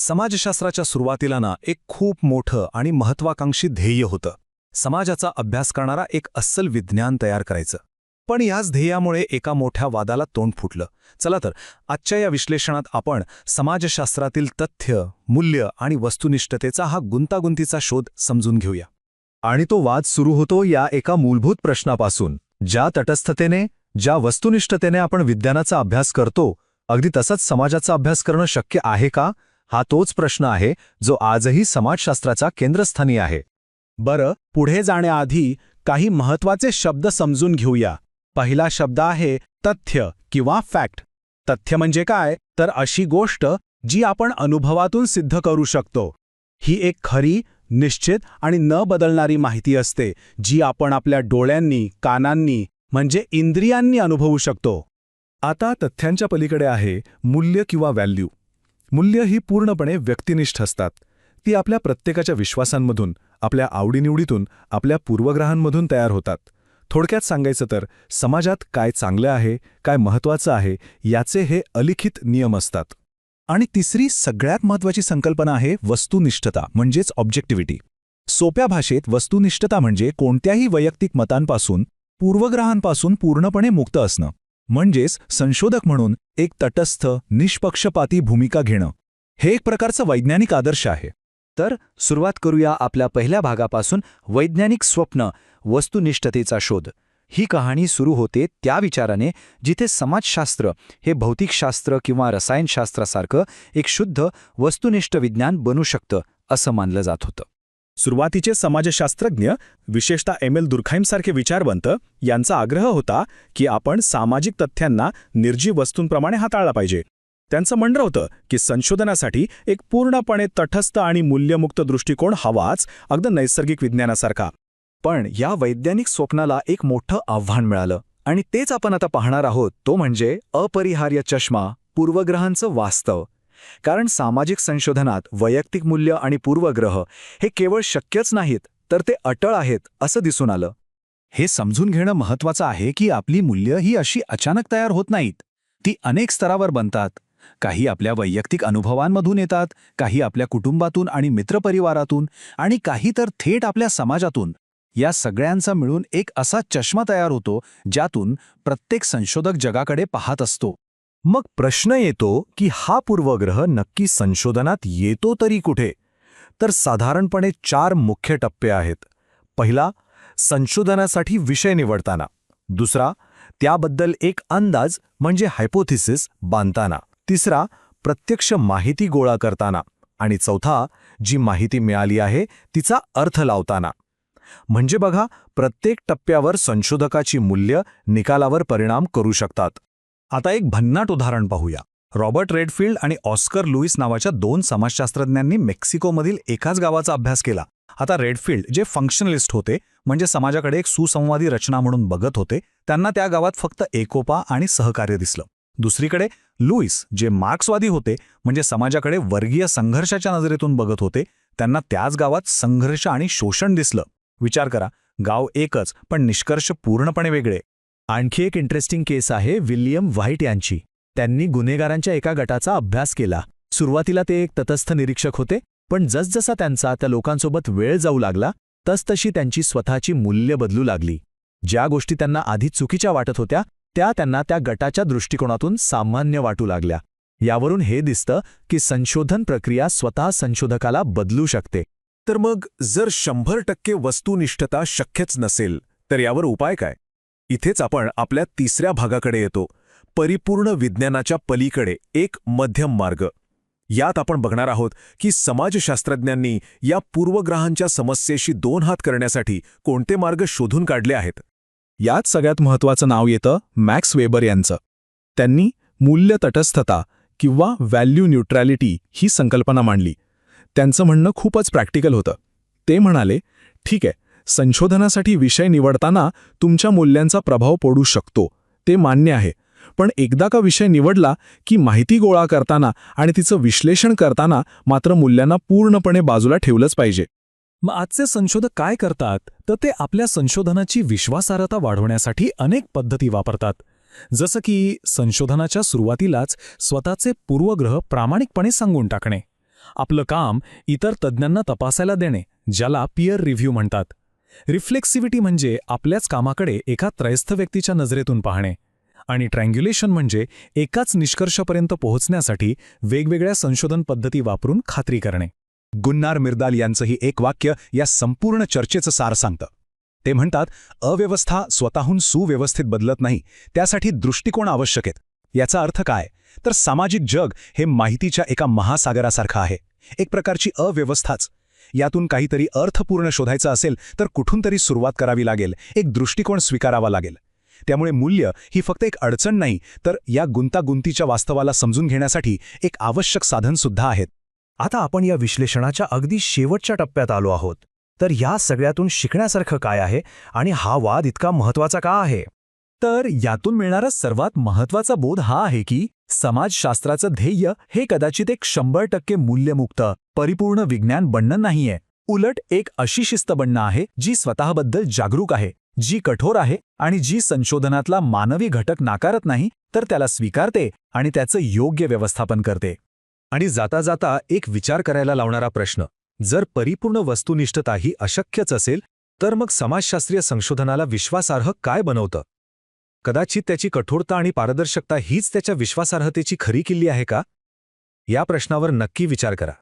समाजशास्त्राच्या सुरुवातीला एक खूप मोठं आणि महत्वाकांक्षी ध्येय होतं. समाजाचा अभ्यास करणारा एक अस्सल विज्ञान तयार करायचं. पण याच ध्येयामुळे एका मोठ्या वादाला तोंड फुटलं. चला तर आजच्या या विश्लेषणात आपण समाजशास्त्रातील तथ्य, मूल्य आणि वस्तुनिष्ठतेचा हा गुंतागुंतीचा शोध समजून घेऊया. आणि तो वाद सुरू होतो या एका मूलभूत प्रश्नापासून, ज्या तटस्थतेने, ज्या वस्तुनिष्ठतेने आपण विज्ञानाचा अभ्यास करतो, अगदी तसंच समाजाचा अभ्यास करणं शक्य आहे का? हा तोच प्रश्न आहे जो आजही समाजशास्त्राचा केंद्रस्थानी आहे. बरं, पुढे जाण्याआधी काही महत्त्वाचे शब्द समजून घेऊया. पहिला शब्द आहे तथ्य किंवा फॅक्ट. तथ्य म्हणजे काय? तर अशी गोष्ट जी आपण अनुभवातून सिद्ध करू शकतो. ही एक खरी, निश्चित आणि न बदलणारी माहिती असते, जी आपण आपल्या डोळ्यांनी, कानांनी म्हणजे इंद्रियांनी अनुभवू शकतो. आता तथ्यांच्या पलीकडे आहे मूल्य किंवा व्हॅल्यू. मूल्य ही पूर्णपणे व्यक्तिनिष्ठ असतात. ती आपल्या प्रत्येकाच्या विश्वासांमधून, आपल्या आवडीनिवडीतून, आपल्या पूर्वग्रहांमधून तयार होतात. थोडक्यात सांगायचं तर समाजात काय चांगलं आहे, काय महत्त्वाचं आहे, याचे हे अलिखित नियम असतात. आणि तिसरी सगळ्यात महत्त्वाची संकल्पना आहे वस्तुनिष्ठता म्हणजेच ऑब्जेक्टिव्हिटी. सोप्या भाषेत वस्तुनिष्ठता म्हणजे कोणत्याही वैयक्तिक मतांपासून, पूर्वग्रहांपासून पूर्णपणे मुक्त असणं. म्हणजेच संशोधक म्हणून एक तटस्थ, निष्पक्षपाती भूमिका घेणं. हे एक प्रकारचं वैज्ञानिक आदर्श आहे. तर सुरुवात करूया आपल्या पहिल्या भागापासून, वैज्ञानिक स्वप्न, वस्तुनिष्ठतेचा शोध. ही कहाणी सुरू होते त्या विचाराने जिथे समाजशास्त्र हे भौतिकशास्त्र किंवा रसायनशास्त्रासारखं एक शुद्ध, वस्तुनिष्ठ विज्ञान बनू शकतं असं मानलं जात होतं. सुरुवातीचे समाजशास्त्रज्ञ, विशेषतः एम.एल. दुर्खाईमसारखे विचारवंत, यांचा आग्रह होता की आपण सामाजिक तथ्यांना निर्जीव वस्तूंप्रमाणे हाताळला पाहिजे. त्यांचं म्हणणं होतं की संशोधनासाठी एक पूर्णपणे तटस्थ आणि मूल्यमुक्त दृष्टिकोन हवाच, अगदी नैसर्गिक विज्ञानासारखा. पण या वैज्ञानिक स्वप्नाला एक मोठं आव्हान मिळालं, आणि तेच आपण आता पाहणार आहोत. तो म्हणजे अपरिहार्य चष्मा, पूर्वग्रहांचं वास्तव. कारण सामाजिक संशोधनात वैयक्तिक मूल्य आणि पूर्वग्रह हे केवळ शक्यच नाहीत, तर ते अटळ आहेत असं दिसून आलं. हे समजून घेणं महत्त्वाचं आहे की आपली मूल्य ही अशी अचानक तयार होत नाहीत. ती अनेक स्तरावर बनतात. काही आपल्या वैयक्तिक अनुभवांमधून येतात, काही आपल्या कुटुंबातून आणि मित्रपरिवारातून, आणि काही तर थेट आपल्या समाजातून. या सगळ्यांचा मिळून एक असा चष्मा तयार होतो ज्यातून प्रत्येक संशोधक जगाकडे पाहत असतो. मग प्रश्न येतो की हा पूर्वग्रह नक्की संशोधनात येतो तरी कुठे? तर साधारणपणे 4 मुख्य टप्पे आहेत. पहिला, संशोधनासाठी विषय निवडताना. दुसरा, त्याबद्दल एक अंदाज म्हणजे हायपोथिसिस बांधताना. तिसरा, प्रत्यक्ष माहिती गोळा करताना. आणि चौथा, जी माहिती मिळाली आहे तिचा अर्थ लावताना. म्हणजे बघा, प्रत्येक टप्प्यावर संशोधकाची मूल्य निकालावर परिणाम करू शकतात. आता एक भन्नाट उदाहरण पाहूया. रॉबर्ट रेडफील्ड आणि ऑस्कर लुईस नावाच्या 2 समाजशास्त्रज्ञांनी मेक्सिकोमधील एकाच गावाचा अभ्यास केला. आता रेडफील्ड, जे फंक्शनलिस्ट होते, म्हणजे समाजाकडे एक सुसंवादी रचना म्हणून बघत होते, त्यांना त्या गावात फक्त एकोपा आणि सहकार्य दिसलं. दुसरीकडे लुईस, जे मार्क्सवादी होते, म्हणजे समाजाकडे वर्गीय संघर्षाच्या नजरेतून बघत होते, त्यांना त्याच गावात संघर्ष आणि शोषण दिसलं. विचार करा, गाव एकच पण निष्कर्ष पूर्णपणे वेगळे. आणखी एक इंटरेस्टिंग केस आहे विल्यम व्हाईट यांची. त्यांनी गुन्हेगारांच्या एका गटाचा अभ्यास केला. सुरुवातीला ते एक तटस्थ निरीक्षक होते, पण जसजसा त्यांचा त्या लोकांसोबत वेळ जाऊ लागला, तसतशी त्यांची स्वतःची मूल्य बदलू लागली. ज्या गोष्टी त्यांना आधी चुकीच्या वाटत होत्या, त्या त्यांना त्या गटाच्या दृष्टिकोनातून सामान्य वाटू लागल्या. यावरून हे दिसतं की संशोधन प्रक्रिया स्वतः संशोधकाला बदलू शकते. तर मग जर 100% वस्तुनिष्ठता शक्यच नसेल, तर यावर उपाय काय? इथेच आपण आपल्या तिसऱ्या भागाकडे येतो, परिपूर्ण विज्ञानाच्या पलीकडे एक मध्यम मार्ग. यात आपण बघणार आहोत की समाजशास्त्रज्ञांनी या पूर्वग्रहांच्या समस्येशी 2 हात करण्यासाठी कोणते मार्ग शोधून काढले आहेत. यात सगळ्यात महत्त्वाचं नाव येतं मॅक्स वेबर यांचं. त्यांनी मूल्य तटस्थता किंवा व्हॅल्यू न्यूट्रॅलिटी ही संकल्पना मांडली. त्यांचं म्हणणं खूपच प्रॅक्टिकल होतं. ते म्हणाले, ठीक आहे, संशोधनासाठी विषय निवडताना तुमच्या मूल्यांचा प्रभाव पडू शकतो, ते मान्य आहे. पण एकदा का विषय निवडला की माहिती गोळा करताना आणि तिचं विश्लेषण करताना मात्र मूल्यांना पूर्णपणे बाजूला ठेवलंच पाहिजे. मग आजचे संशोधक काय करतात? तर ते आपल्या संशोधनाची विश्वासार्हता वाढवण्यासाठी अनेक पद्धती वापरतात. जसं की संशोधनाच्या सुरुवातीलाच स्वतःचे पूर्वग्रह प्रामाणिकपणे सांगून टाकणे. आपलं काम इतर तज्ज्ञांना तपासायला देणे, ज्याला पीअर रिव्ह्यू म्हणतात. रिफ्लेक्सिव्हिटी म्हणजे आपल्याच कामाकडे एका त्रयस्थ व्यक्तीच्या नजरेतून पाहणे. आणि ट्रँग्युलेशन म्हणजे एकाच निष्कर्षापर्यंत पोहोचण्यासाठी वेगवेगळ्या संशोधन पद्धती वापरून खात्री करणे. गुन्नार मिर्दाल यांचंही एक वाक्य या संपूर्ण चर्चेचं सार सांगतं. ते म्हणतात, अव्यवस्था स्वतःहून सुव्यवस्थित बदलत नाही, त्यासाठी दृष्टिकोन आवश्यक आहेत. याचा अर्थ काय? तर सामाजिक जग हे माहितीच्या एका महासागरासारखं आहे, एक प्रकारची अव्यवस्थाच. यातून काहीतरी अर्थपूर्ण शोधायचं असेल तर कुठून तरी सुरुवात करावी लागेल, एक दृष्टिकोन स्वीकारावा लागेल. त्यामुळे मूल्य ही फक्त एक अडचण नाही, तर या गुंतागुंतीच्या वास्तवाला समजून घेण्यासाठी एक आवश्यक साधनसुद्धा आहेत. आता आपण या विश्लेषणाच्या अगदी शेवटच्या टप्प्यात आलो आहोत. तर या सगळ्यातून शिकण्यासारखं काय आहे आणि हा वाद इतका महत्त्वाचा का आहे? तर यातून मिळणारा सर्वात महत्त्वाचा बोध हा आहे की समाजशास्त्राचं ध्येय हे कदाचित एक 100% मूल्यमुक्त, परिपूर्ण विज्ञान बनणं नाहीये. उलट एक अशी शिस्त बनणं आहे जी स्वतःबद्दल जागरूक आहे, जी कठोर आहे आणि जी संशोधनातला मानवी घटक नाकारत नाही, तर त्याला स्वीकारते आणि त्याचं योग्य व्यवस्थापन करते. आणि जाता जाता एक विचार करायला लावणारा प्रश्न, जर परिपूर्ण वस्तुनिष्ठता ही अशक्यच असेल, तर मग समाजशास्त्रीय संशोधनाला विश्वासार्ह काय बनवतं? कदाचित त्याची कठोरता आणि पारदर्शकता हीच त्याच्या विश्वासार्हतेची खरी किल्ली आहे का? या प्रश्नावर नक्की विचार करा.